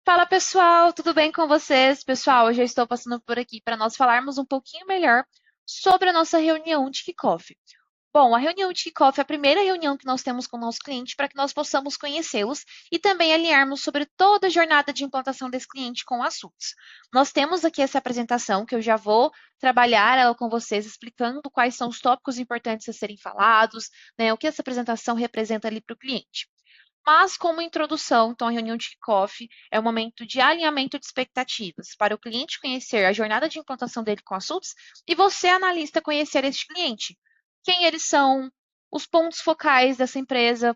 Fala pessoal, tudo bem com vocês? Pessoal, hoje eu estou passando por aqui para nós falarmos um pouquinho melhor sobre a nossa reunião de kickoff. Bom, a reunião de kickoff é a primeira reunião que nós temos com o nosso cliente para que nós possamos conhecê-los e também alinharmos sobre toda a jornada de implantação desse cliente com assuntos. Nós temos aqui essa apresentação que eu já vou trabalhar ela com vocês, explicando quais são os tópicos importantes a serem falados, né, o que essa apresentação representa ali para o cliente. Mas, como introdução, então, a reunião de kickoff é um momento de alinhamento de expectativas, para o cliente conhecer a jornada de implantação dele com assuntos e você, analista, conhecer este cliente. Quem eles são, os pontos focais dessa empresa,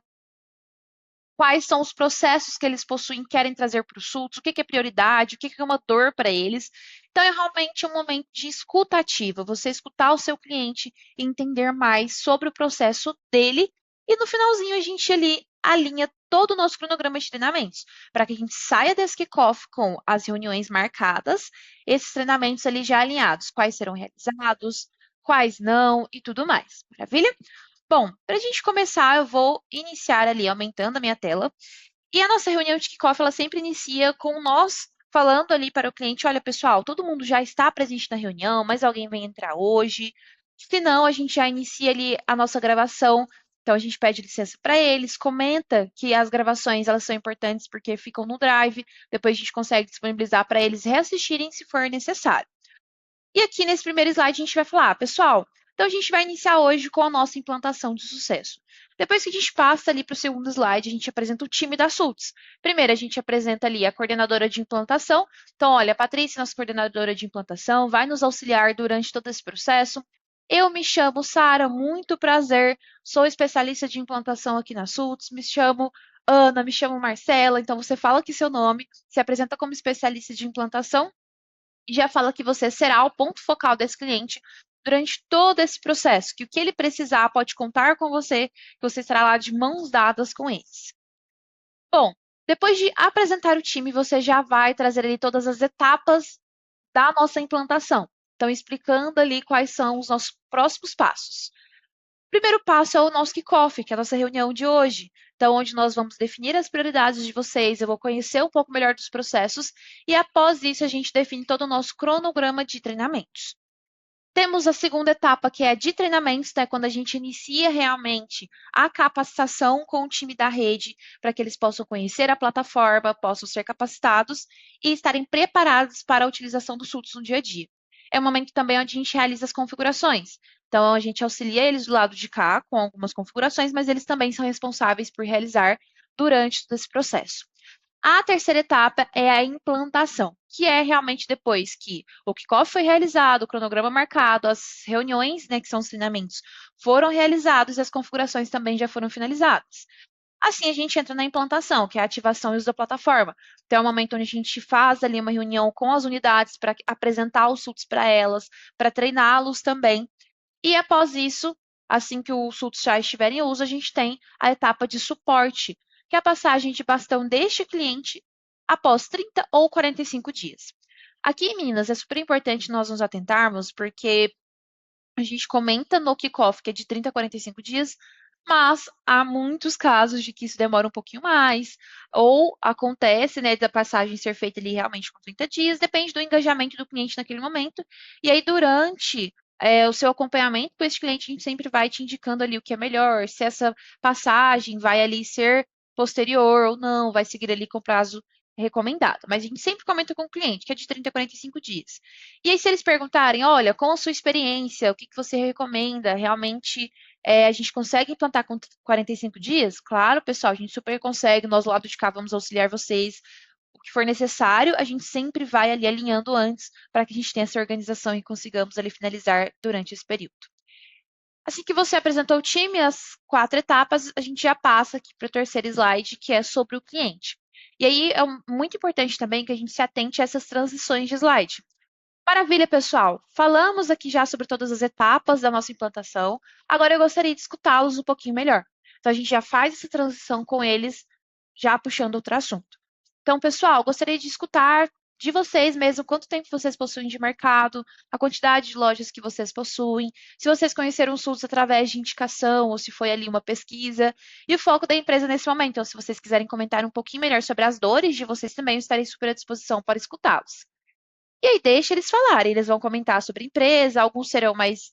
quais são os processos que eles possuem, querem trazer para os sultos, o que é prioridade, o que é uma dor para eles. Então, é realmente um momento de escuta ativa, você escutar o seu cliente e entender mais sobre o processo dele. E no finalzinho, a gente ali alinha todo o nosso cronograma de treinamentos, para que a gente saia desse kickoff com as reuniões marcadas, esses treinamentos ali já alinhados, quais serão realizados, quais não e tudo mais. Maravilha? Bom, para a gente começar, eu vou iniciar ali aumentando a minha tela. E a nossa reunião de kickoff, ela sempre inicia com nós falando ali para o cliente, olha, pessoal, todo mundo já está presente na reunião, mas alguém vai entrar hoje. Se não, a gente já inicia ali a nossa gravação. Então, a gente pede licença para eles, comenta que as gravações, elas são importantes porque ficam no Drive, depois a gente consegue disponibilizar para eles reassistirem se for necessário. E aqui nesse primeiro slide a gente vai falar, pessoal, então a gente vai iniciar hoje com a nossa implantação de sucesso. Depois que a gente passa ali para o segundo slide, a gente apresenta o time da SULTS. Primeiro, a gente apresenta ali a coordenadora de implantação. Então, olha, a Patrícia, nossa coordenadora de implantação, vai nos auxiliar durante todo esse processo. Eu me chamo Sara, muito prazer, sou especialista de implantação aqui na SULTS, me chamo Ana, me chamo Marcela, então você fala aqui seu nome, se apresenta como especialista de implantação e já fala que você será o ponto focal desse cliente durante todo esse processo, que o que ele precisar pode contar com você, que você estará lá de mãos dadas com eles. Bom, depois de apresentar o time, você já vai trazer ali todas as etapas da nossa implantação. Então, explicando ali quais são os nossos próximos passos. O primeiro passo é o nosso kickoff, que é a nossa reunião de hoje. Então, onde nós vamos definir as prioridades de vocês, eu vou conhecer um pouco melhor dos processos e após isso a gente define todo o nosso cronograma de treinamentos. Temos a segunda etapa, que é de treinamentos, né, quando a gente inicia realmente a capacitação com o time da rede, para que eles possam conhecer a plataforma, possam ser capacitados e estarem preparados para a utilização do SULTS no dia a dia. É um momento também onde a gente realiza as configurações. Então, a gente auxilia eles do lado de cá com algumas configurações, mas eles também são responsáveis por realizar durante todo esse processo. A terceira etapa é a implantação, que é realmente depois que o kickoff foi realizado, o cronograma marcado, as reuniões, né, que são os treinamentos, foram realizados e as configurações também já foram finalizadas. Assim, a gente entra na implantação, que é a ativação e uso da plataforma. Então, é o momento onde a gente faz ali uma reunião com as unidades para apresentar os SULTs para elas, para treiná-los também. E após isso, assim que os SULTs já estiverem em uso, a gente tem a etapa de suporte, que é a passagem de bastão deste cliente após 30 ou 45 dias. Aqui, meninas, é super importante nós nos atentarmos, porque a gente comenta no kickoff que é de 30 a 45 dias, mas há muitos casos de que isso demora um pouquinho mais, ou acontece, né, da passagem ser feita ali realmente com 30 dias, depende do engajamento do cliente naquele momento. E aí, durante o seu acompanhamento com esse cliente, a gente sempre vai te indicando ali o que é melhor, se essa passagem vai ali ser posterior ou não, vai seguir ali com prazo recomendado. Mas a gente sempre comenta com o cliente, que é de 30 a 45 dias. E aí, se eles perguntarem, olha, com a sua experiência, o que que você recomenda? Realmente a gente consegue implantar com 45 dias? Claro, pessoal, a gente super consegue. Nós, do lado de cá, vamos auxiliar vocês. O que for necessário, a gente sempre vai ali alinhando antes para que a gente tenha essa organização e consigamos ali finalizar durante esse período. Assim que você apresentou o time, as 4 etapas, a gente já passa aqui para o terceiro slide, que é sobre o cliente. E aí é muito importante também que a gente se atente a essas transições de slide. Maravilha, pessoal. Falamos aqui já sobre todas as etapas da nossa implantação. Agora eu gostaria de escutá-los um pouquinho melhor. Então, a gente já faz essa transição com eles, já puxando outro assunto. Então, pessoal, gostaria de escutar de vocês mesmo, quanto tempo vocês possuem de mercado, a quantidade de lojas que vocês possuem, se vocês conheceram o SUS através de indicação ou se foi ali uma pesquisa, e o foco da empresa nesse momento. Então, se vocês quiserem comentar um pouquinho melhor sobre as dores de vocês também, eu estarei super à disposição para escutá-los. E aí deixa eles falarem, eles vão comentar sobre a empresa, alguns serão mais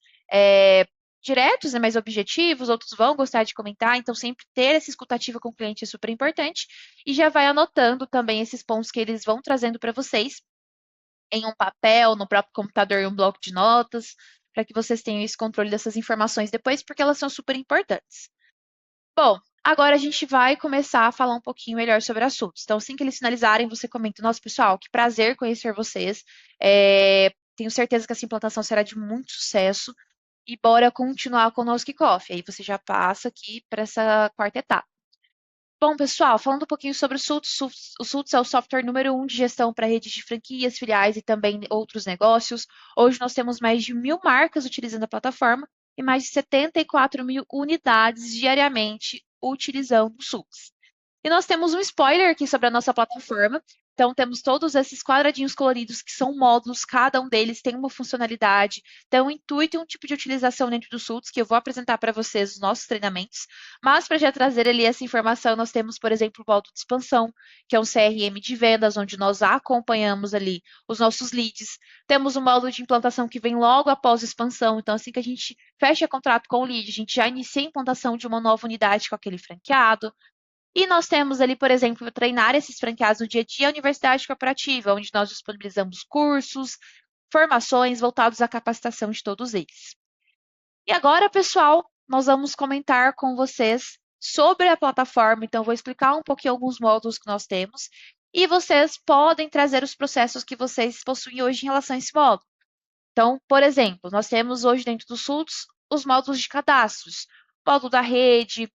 diretos, né, mais objetivos, outros vão gostar de comentar, então sempre ter essa escutativa com o cliente é super importante, e já vai anotando também esses pontos que eles vão trazendo para vocês em um papel, no próprio computador, em um bloco de notas, para que vocês tenham esse controle dessas informações depois, porque elas são super importantes. Bom, agora a gente vai começar a falar um pouquinho melhor sobre assuntos. Então, assim que eles finalizarem, você comenta, nossa, pessoal, que prazer conhecer vocês. Tenho certeza que essa implantação será de muito sucesso. E bora continuar com o nosso kickoff. Aí você já passa aqui para essa quarta etapa. Bom, pessoal, falando um pouquinho sobre o SUTS. O SUTS é o software número 1 de gestão para redes de franquias, filiais e também outros negócios. Hoje nós temos mais de 1.000 marcas utilizando a plataforma e mais de 74 mil unidades diariamente utilizando o SUTS. E nós temos um spoiler aqui sobre a nossa plataforma. Então, temos todos esses quadradinhos coloridos que são módulos, cada um deles tem uma funcionalidade, tem um intuito e um tipo de utilização dentro do SUTS, que eu vou apresentar para vocês nos nossos treinamentos. Mas, para já trazer ali essa informação, nós temos, por exemplo, o módulo de expansão, que é um CRM de vendas, onde nós acompanhamos ali os nossos leads. Temos um módulo de implantação que vem logo após a expansão, então, assim que a gente fecha contrato com o lead, a gente já inicia a implantação de uma nova unidade com aquele franqueado. E nós temos ali, por exemplo, treinar esses franqueados no dia a dia, a Universidade Corporativa, onde nós disponibilizamos cursos, formações voltados à capacitação de todos eles. E agora, pessoal, nós vamos comentar com vocês sobre a plataforma. Então, vou explicar um pouquinho alguns módulos que nós temos. E vocês podem trazer os processos que vocês possuem hoje em relação a esse módulo. Então, por exemplo, nós temos hoje dentro do SULTS os módulos de cadastros. Módulo da rede,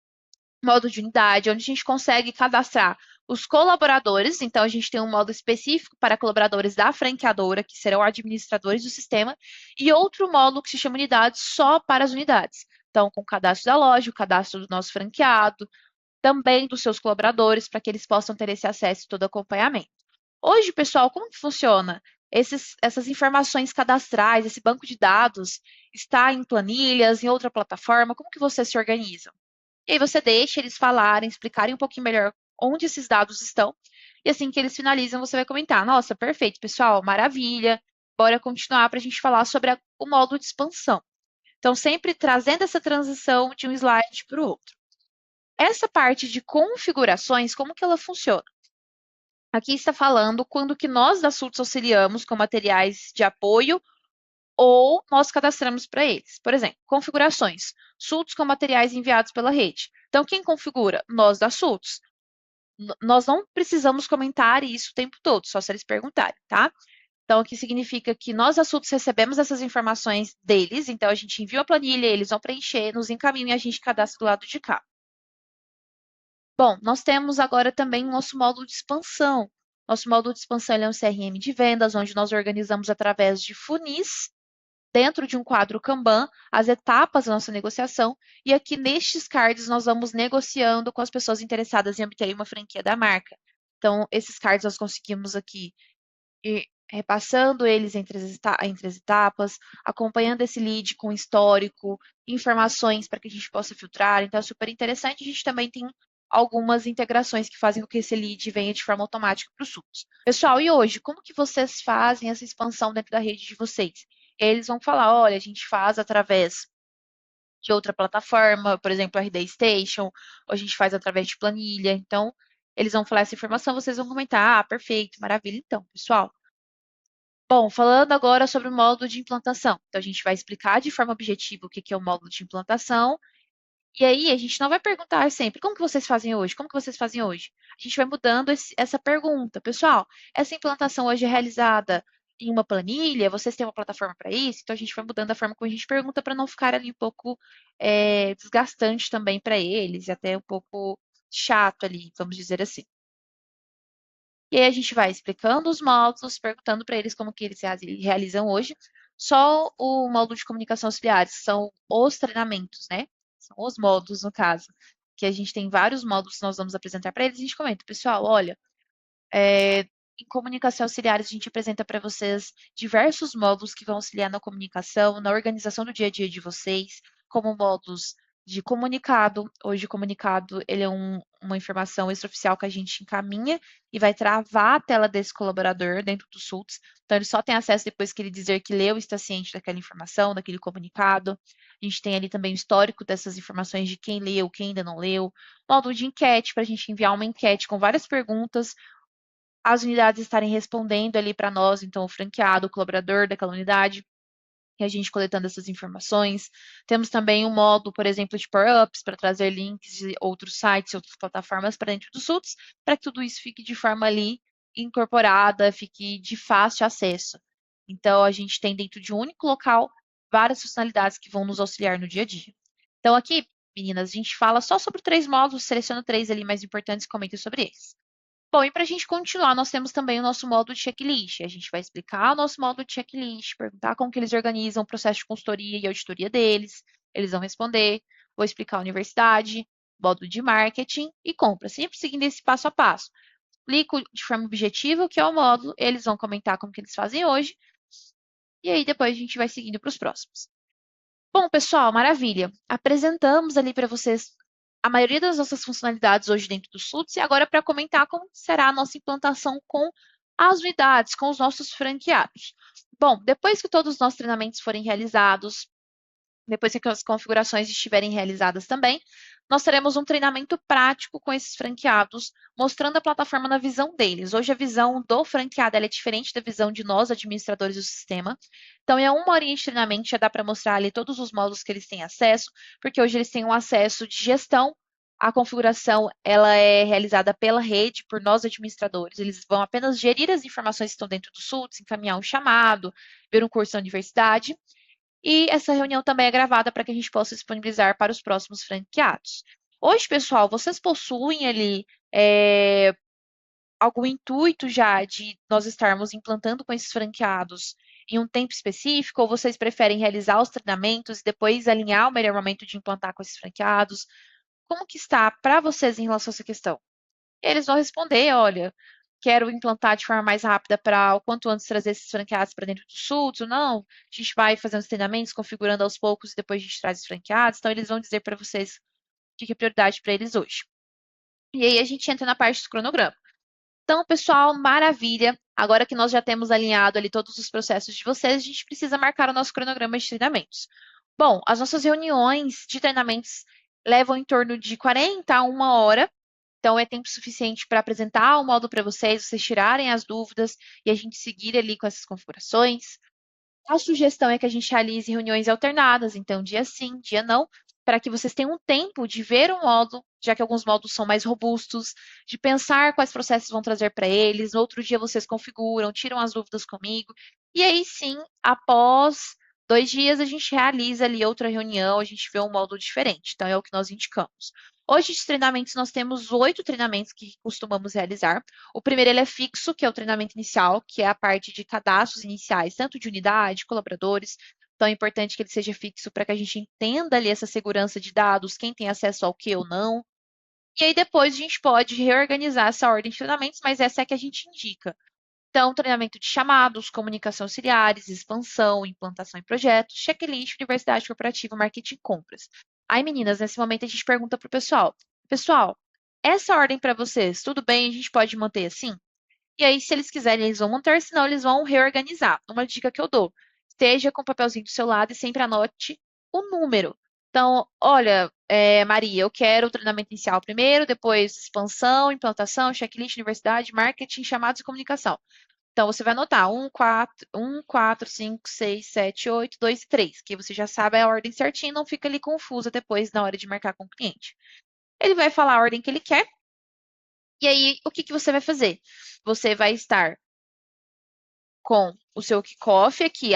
modo de unidade, onde a gente consegue cadastrar os colaboradores. Então, a gente tem um modo específico para colaboradores da franqueadora, que serão administradores do sistema, e outro módulo que se chama unidades só para as unidades. Então, com o cadastro da loja, o cadastro do nosso franqueado, também dos seus colaboradores, para que eles possam ter esse acesso e todo acompanhamento. Hoje, pessoal, como que funciona? Essas informações cadastrais, esse banco de dados, está em planilhas, em outra plataforma? Como que vocês se organizam? E aí você deixa eles falarem, explicarem um pouquinho melhor onde esses dados estão. E assim que eles finalizam, você vai comentar: nossa, perfeito, pessoal, maravilha. Bora continuar para a gente falar sobre o módulo de expansão. Então, sempre trazendo essa transição de um slide para o outro. Essa parte de configurações, como que ela funciona? Aqui está falando quando que nós da SULTS auxiliamos com materiais de apoio ou nós cadastramos para eles. Por exemplo, configurações. SULTS com materiais enviados pela rede. Então, quem configura? Nós da SULTS. Nós não precisamos comentar isso o tempo todo, só se eles perguntarem, tá? Então, o que significa que nós da SULTS recebemos essas informações deles, então a gente envia a planilha, eles vão preencher, nos encaminham e a gente cadastra do lado de cá. Bom, nós temos agora também o nosso módulo de expansão. Nosso módulo de expansão é um CRM de vendas, onde nós organizamos através de funis dentro de um quadro Kanban, as etapas da nossa negociação, e aqui nestes cards nós vamos negociando com as pessoas interessadas em obter uma franquia da marca. Então, esses cards nós conseguimos aqui ir repassando eles entre as etapas, acompanhando esse lead com histórico, informações para que a gente possa filtrar. Então, é super interessante. A gente também tem algumas integrações que fazem com que esse lead venha de forma automática para o SUS. Pessoal, e hoje, como que vocês fazem essa expansão dentro da rede de vocês? Eles vão falar, olha, a gente faz através de outra plataforma, por exemplo, a RD Station, ou a gente faz através de planilha. Então, eles vão falar essa informação, vocês vão comentar, ah, perfeito, maravilha. Então, pessoal. Bom, falando agora sobre o módulo de implantação. Então, a gente vai explicar de forma objetiva o que é o módulo de implantação. E aí, a gente não vai perguntar sempre, como que vocês fazem hoje? Como que vocês fazem hoje? A gente vai mudando essa pergunta. Pessoal, essa implantação hoje é realizada em uma planilha? Vocês têm uma plataforma para isso? Então, a gente vai mudando a forma como a gente pergunta para não ficar ali um pouco desgastante também para eles e até um pouco chato ali, vamos dizer assim. E aí a gente vai explicando os módulos, perguntando para eles como que eles realizam hoje. Só o módulo de comunicação auxiliares, que são os treinamentos, né? São os módulos, no caso, que a gente tem vários módulos que nós vamos apresentar para eles. A gente comenta, pessoal, olha, Em comunicação auxiliares, a gente apresenta para vocês diversos módulos que vão auxiliar na comunicação, na organização do dia a dia de vocês, como módulos de comunicado. Hoje, o comunicado ele é uma informação extraoficial que a gente encaminha e vai travar a tela desse colaborador dentro do SULTS. Então, ele só tem acesso depois que ele dizer que leu e está ciente daquela informação, daquele comunicado. A gente tem ali também o histórico dessas informações de quem leu, quem ainda não leu. Módulo de enquete, para a gente enviar uma enquete com várias perguntas, as unidades estarem respondendo ali para nós, então o franqueado, o colaborador daquela unidade, e a gente coletando essas informações. Temos também um módulo, por exemplo, de Power-Ups, para trazer links de outros sites, outras plataformas para dentro do SUTS, para que tudo isso fique de forma ali incorporada, fique de fácil acesso. Então, a gente tem dentro de um único local várias funcionalidades que vão nos auxiliar no dia a dia. Então, aqui, meninas, a gente fala só sobre 3 módulos, seleciono 3 ali mais importantes e comento sobre eles. Bom, e para a gente continuar, nós temos também o nosso módulo de checklist. A gente vai explicar o nosso módulo de checklist, perguntar como que eles organizam o processo de consultoria e auditoria deles. Eles vão responder. Vou explicar a universidade, módulo de marketing e compra, sempre seguindo esse passo a passo. Explico de forma objetiva o que é o módulo, eles vão comentar como que eles fazem hoje, e aí depois a gente vai seguindo para os próximos. Bom, pessoal, maravilha. Apresentamos ali para vocês a maioria das nossas funcionalidades hoje dentro do SUTS e agora para comentar como será a nossa implantação com as unidades, com os nossos franqueados. Bom, depois que todos os nossos treinamentos forem realizados, depois que as configurações estiverem realizadas também, nós teremos um treinamento prático com esses franqueados, mostrando a plataforma na visão deles. Hoje a visão do franqueado é diferente da visão de nós, administradores do sistema. Então, em 1 horinha de treinamento, já dá para mostrar ali todos os módulos que eles têm acesso, porque hoje eles têm um acesso de gestão. A configuração ela é realizada pela rede, por nós administradores. Eles vão apenas gerir as informações que estão dentro do SUTS, encaminhar um chamado, ver um curso na universidade. E essa reunião também é gravada para que a gente possa disponibilizar para os próximos franqueados. Hoje, pessoal, vocês possuem ali algum intuito já de nós estarmos implantando com esses franqueados em um tempo específico, ou vocês preferem realizar os treinamentos e depois alinhar o melhor momento de implantar com esses franqueados? Como que está para vocês em relação a essa questão? Eles vão responder, olha, quero implantar de forma mais rápida para o quanto antes trazer esses franqueados para dentro do SULTS, ou não, a gente vai fazendo os treinamentos, configurando aos poucos e depois a gente traz os franqueados, então eles vão dizer para vocês o que é prioridade para eles hoje. E aí a gente entra na parte do cronograma. Então, pessoal, maravilha. Agora que nós já temos alinhado ali todos os processos de vocês, a gente precisa marcar o nosso cronograma de treinamentos. Bom, as nossas reuniões de treinamentos levam em torno de 40 a 1 hora. Então, é tempo suficiente para apresentar o módulo para vocês tirarem as dúvidas e a gente seguir ali com essas configurações. A sugestão é que a gente realize reuniões alternadas, então dia sim, dia não, para que vocês tenham um tempo de ver o módulo, já que alguns módulos são mais robustos, de pensar quais processos vão trazer para eles. No outro dia vocês configuram, tiram as dúvidas comigo. E aí sim, após 2 dias, a gente realiza ali outra reunião, a gente vê um módulo diferente. Então, é o que nós indicamos. Hoje, de treinamentos, nós temos 8 treinamentos que costumamos realizar. O primeiro ele é fixo, que é o treinamento inicial, que é a parte de cadastros iniciais, tanto de unidade, colaboradores. Então, é importante que ele seja fixo para que a gente entenda ali essa segurança de dados, quem tem acesso ao que ou não. E aí, depois, a gente pode reorganizar essa ordem de treinamentos, mas essa é a que a gente indica. Então, treinamento de chamados, comunicação auxiliares, expansão, implantação em projetos, checklist, universidade corporativa, marketing e compras. Aí, meninas, nesse momento a gente pergunta para o pessoal: pessoal, essa ordem para vocês, tudo bem? A gente pode manter assim? E aí, se eles quiserem, eles vão manter, senão eles vão reorganizar. Uma dica que eu dou: esteja com o papelzinho do seu lado e sempre anote o número. Então, olha, Maria, eu quero o treinamento inicial primeiro, depois expansão, implantação, checklist, universidade, marketing, chamados e comunicação. Então, você vai anotar 4, 5, 6, 7, 8, 2 e 3, que você já sabe a ordem certinha, não fica ali confusa depois na hora de marcar com o cliente. Ele vai falar a ordem que ele quer, e aí o que que você vai fazer? Você vai estar com o seu kickoff aqui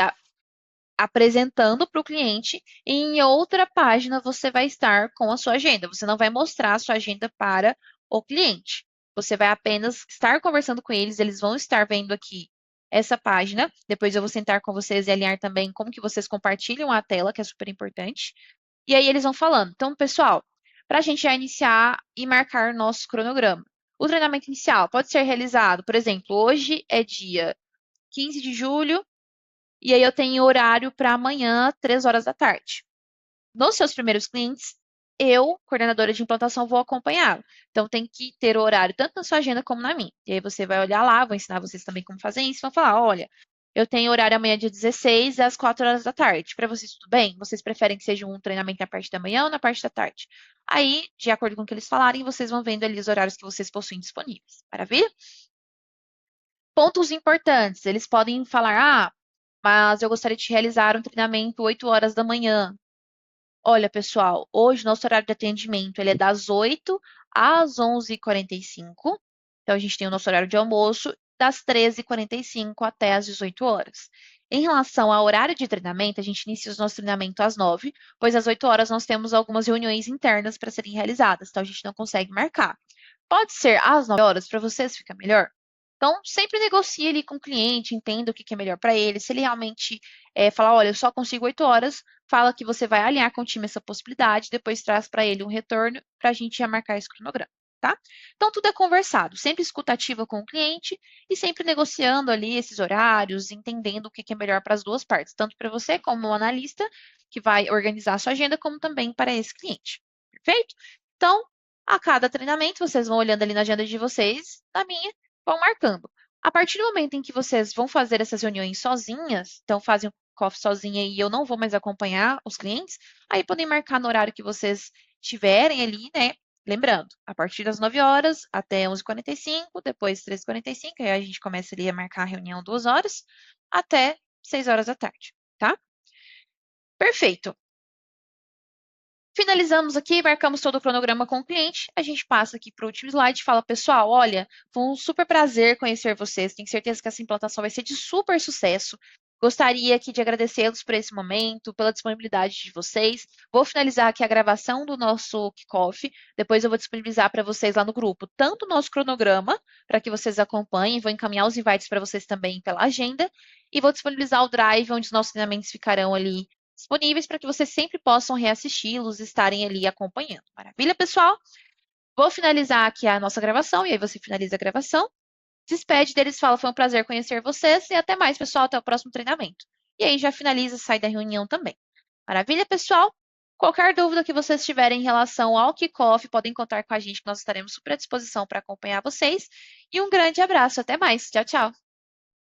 apresentando para o cliente, e em outra página você vai estar com a sua agenda. Você não vai mostrar a sua agenda para o cliente. Você vai apenas estar conversando com eles, eles vão estar vendo aqui essa página. Depois eu vou sentar com vocês e alinhar também como que vocês compartilham a tela, que é super importante. E aí eles vão falando. Então, pessoal, para a gente já iniciar e marcar nosso cronograma. O treinamento inicial pode ser realizado, por exemplo, hoje é dia 15 de julho, e aí eu tenho horário para amanhã, 3 horas da tarde. Nos seus primeiros clientes, eu, coordenadora de implantação, vou acompanhá-lo. Então, tem que ter o horário tanto na sua agenda como na minha. E aí você vai olhar lá, vou ensinar vocês também como fazer isso. Vão falar, olha, eu tenho horário amanhã dia 16 às 4 horas da tarde. Para vocês, tudo bem? Vocês preferem que seja um treinamento na parte da manhã ou na parte da tarde? Aí, de acordo com o que eles falarem, vocês vão vendo ali os horários que vocês possuem disponíveis. Maravilha? Pontos importantes. Eles podem falar, mas eu gostaria de realizar um treinamento 8 horas da manhã. Olha, pessoal, hoje nosso horário de atendimento ele é das 8 às 11h45. Então, a gente tem o nosso horário de almoço das 13h45 até às 18 horas. Em relação ao horário de treinamento, a gente inicia o nosso treinamento às 9, pois às 8 horas nós temos algumas reuniões internas para serem realizadas, então a gente não consegue marcar. Pode ser às 9 horas, para vocês fica melhor? Então, sempre negocie ali com o cliente, entenda o que é melhor para ele. Se ele realmente falar, olha, eu só consigo 8 horas, fala que você vai alinhar com o time essa possibilidade, depois traz para ele um retorno para a gente já marcar esse cronograma, tá? Então, tudo é conversado, sempre escutativa com o cliente e sempre negociando ali esses horários, entendendo o que é melhor para as duas partes, tanto para você como um analista que vai organizar a sua agenda, como também para esse cliente. Perfeito? Então, a cada treinamento, vocês vão olhando ali na agenda de vocês, na minha, vão marcando. A partir do momento em que vocês vão fazer essas reuniões sozinhas, então fazem o coffee sozinha e eu não vou mais acompanhar os clientes, aí podem marcar no horário que vocês tiverem ali, né? Lembrando, a partir das 9 horas até 11h45, depois 13h45, aí a gente começa ali a marcar a reunião 2 horas, até 6 horas da tarde, tá? Perfeito. Finalizamos aqui, marcamos todo o cronograma com o cliente. A gente passa aqui para o último slide e fala, pessoal, olha, foi um super prazer conhecer vocês. Tenho certeza que essa implantação vai ser de super sucesso. Gostaria aqui de agradecê-los por esse momento, pela disponibilidade de vocês. Vou finalizar aqui a gravação do nosso kickoff. Depois eu vou disponibilizar para vocês lá no grupo tanto o nosso cronograma, para que vocês acompanhem. Vou encaminhar os invites para vocês também pela agenda. E vou disponibilizar o drive, onde os nossos treinamentos ficarão ali disponíveis para que vocês sempre possam reassisti-los e estarem ali acompanhando. Maravilha, pessoal? Vou finalizar aqui a nossa gravação e aí você finaliza a gravação. Despede deles, fala, foi um prazer conhecer vocês e até mais, pessoal, até o próximo treinamento. E aí já finaliza, sai da reunião também. Maravilha, pessoal? Qualquer dúvida que vocês tiverem em relação ao kickoff, podem contar com a gente, que nós estaremos super à disposição para acompanhar vocês. E um grande abraço, até mais. Tchau, tchau.